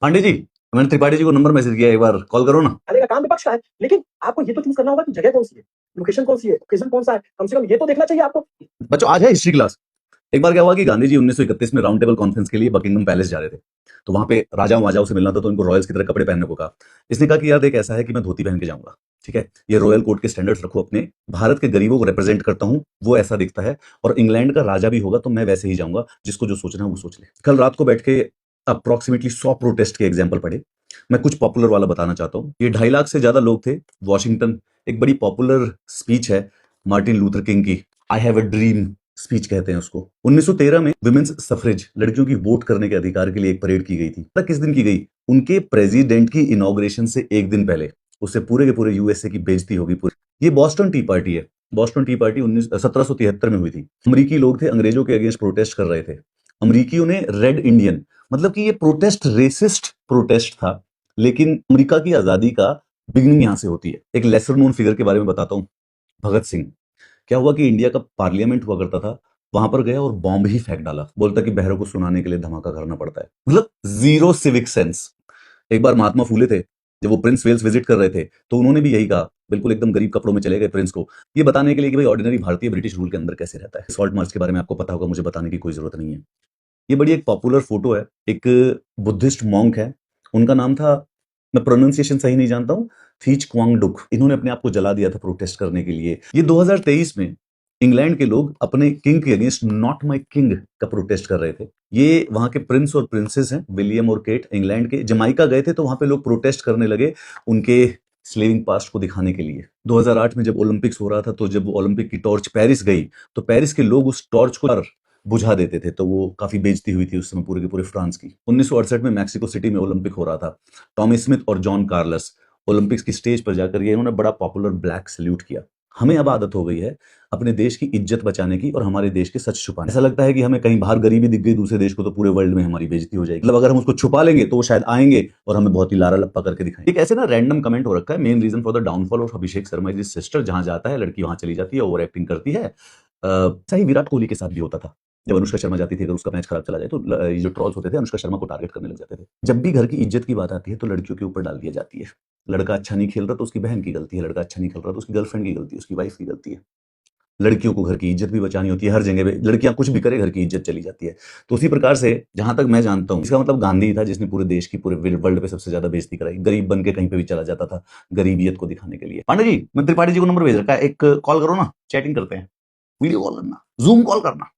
पांडे जी, मैंने त्रिपाठी जी को number message किया, एक बार कॉल करो ना। अरे का काम विपक्ष का है, लेकिन आपको ये तो चूज करना होगा कि जगह कौन सी है, लोकेशन कौन सी है, ओकेजन कौन सा है, कम से कम ये तो देखना चाहिए आपको। बच्चों, आज है हिस्ट्री क्लास। एक बार क्या हुआ कि गांधी जी 1931 में राउंड टेबल कॉन्फ्रेंस के लिए बकिंगम पैलेस जा रहे थे। तो वहां पे राजाओं वाजाओं से मिलना था, तो इनको रॉयल्स की तरह कपड़े पहनने को कहा। इसने कहा कि यार देख, ऐसा है कि मैं धोती पहन के जाऊंगा, ठीक है, ये रॉयल कोर्ट के स्टैंडर्ड्स रखो अपने, भारत के गरीबों को रिप्रेजेंट करता हूं, वो ऐसा दिखता है, और इंग्लैंड का राजा भी होगा तो मैं वैसे ही जाऊंगा, जिसको जो सोचना है वो सोच ले। कल रात को बैठ के अप्रोक्सीमेटली 100 प्रोटेस्ट के एग्जाम्पल पढ़े। मैं कुछ पॉपुलर वाला बताना चाहता हूँ। ये 2.5 लाख से ज्यादा लोग थे। वॉशिंगटन, एक बड़ी पॉपुलर स्पीच है मार्टिन लूथर किंग की, I have a dream speech कहते हैं उसको। 1913 में विमेन्स सफरेज, लड़कियों की वोट करने के अधिकार के लिए एक परेड की गई थी। पता किस दिन की गई? उनके प्रेसिडेंट की इनॉग्रेशन से एक दिन पहले। उससे पूरे के पूरे यूएसए की बेइज्जती होगी पूरी। ये बॉस्टन टी पार्टी है। बॉस्टन टी पार्टी 1773 में हुई थी। अमरीकी लोग थे, अंग्रेजों के अगेंस्ट प्रोटेस्ट कर रहे थे। अमरीकियों ने रेड इंडियन, मतलब कि ये प्रोटेस्ट रेसिस्ट प्रोटेस्ट था, लेकिन अमेरिका की आजादी का बिगनिंग यहां से होती है। एक लेसर नोन फिगर के बारे में बताता हूं, भगत सिंह। क्या हुआ कि इंडिया का पार्लियामेंट हुआ करता था, वहां पर गया और बॉम्ब ही फेंक डाला। बोलता कि बहरों को सुनाने के लिए धमाका करना पड़ता है। मतलब जीरो सिविक सेंस। एक बार महात्मा फूले थे, जब वो प्रिंस वेल्स विजिट कर रहे थे, तो उन्होंने भी यही कहा, बिल्कुल एकदम गरीब कपड़ों में चले गए प्रिंस को, ये बताने के लिए कि भाई ऑर्डिनरी भारतीय ब्रिटिश रूल के अंदर कैसे रहता है। सॉल्ट मार्च के बारे में आपको पता होगा, मुझे बताने की कोई जरूरत नहीं है। ये बड़ी एक पॉपुलर फोटो है। एक बुद्धिस्ट मॉन्क है, उनका नाम था, मैं प्रोनाउंसिएशन सही नहीं जानता हूं, थीच क्वांग डुक। इन्होंने अपने आप को जला दिया था प्रोटेस्ट करने के लिए। ये 2023 में इंग्लैंड के लोग अपने किंग के अगेंस्ट नॉट माई किंग का प्रोटेस्ट कर रहे थे। ये वहां के प्रिंस और प्रिंसेस हैं, विलियम और केट, इंग्लैंड के। जमाइका गए थे तो वहां पे लोग प्रोटेस्ट करने लगे उनके स्लेविंग पास्ट को दिखाने के लिए। 2008 में जब ओलंपिक्स हो रहा था, तो जब ओलंपिक की टॉर्च पेरिस गई, तो पेरिस के लोग उस टॉर्च को बुझा देते थे, तो वो काफी बेइज्जती हुई थी उस समय पूरे के पूरे फ्रांस की। 1968 में मैक्सिको सिटी में ओलंपिक हो रहा था। टॉमी स्मिथ और जॉन कार्लस ओलंपिक्स की स्टेज पर जाकर ये इन्होंने बड़ा पॉपुलर ब्लैक सल्यूट किया। हमें अब आदत हो गई है अपने देश की इज्जत बचाने की और हमारे देश के सच छुपाने। ऐसा लगता है कि हमें कहीं बाहर गरीबी दिख गई दूसरे देश को, तो पूरे वर्ल्ड में हमारी बेइज्जती हो जाएगी। मतलब अगर हम उसको छुपा लेंगे तो वो शायद आएंगे और हमें बहुत ही लारा लप्पा करके दिखाएंगे। एक ऐसे ना रैंडम कमेंट हो रखा है, main reason for the downfall of Abhishek Sharma is sister. जहां जाता है लड़की वहां चली जाती है, ओवर एक्टिंग करती है। सही विराट कोहली के साथ भी होता था। जब अनुष्का शर्मा जाती थी, अगर उसका मैच खराब चला जाए, तो ये जो ट्रॉल्स होते थे अनुष्का शर्मा को टारगेट करने लग जाते थे। जब भी घर की इज्जत की बात आती है तो लड़कियों के ऊपर डाल दी जाती है। लड़का अच्छा नहीं खेल रहा तो उसकी बहन की गलती है, लड़का अच्छा नहीं खेल रहा तो उसकी गर्लफ्रेंड की गलती है, उसकी वाइफ की गलती है। लड़कियों को घर की इज्जत भी बचानी होती है। हर जगह पे लड़कियां कुछ भी करे, घर की इज्जत चली जाती है। तो उसी प्रकार से जहां तक मैं जानता हूं, इसका मतलब गांधी था जिसने पूरे देश की, पूरे वर्ल्ड पे सबसे ज्यादा बेइज्जती कराई। गरीब बन के कहीं पे भी चला जाता था गरीबियत को दिखाने के लिए। पांडे जी, मैं त्रिपाठी जी को नंबर भेज रखा है, एक कॉल करो ना, चैटिंग करते हैं। वीडियो कॉल करना, जूम कॉल करना।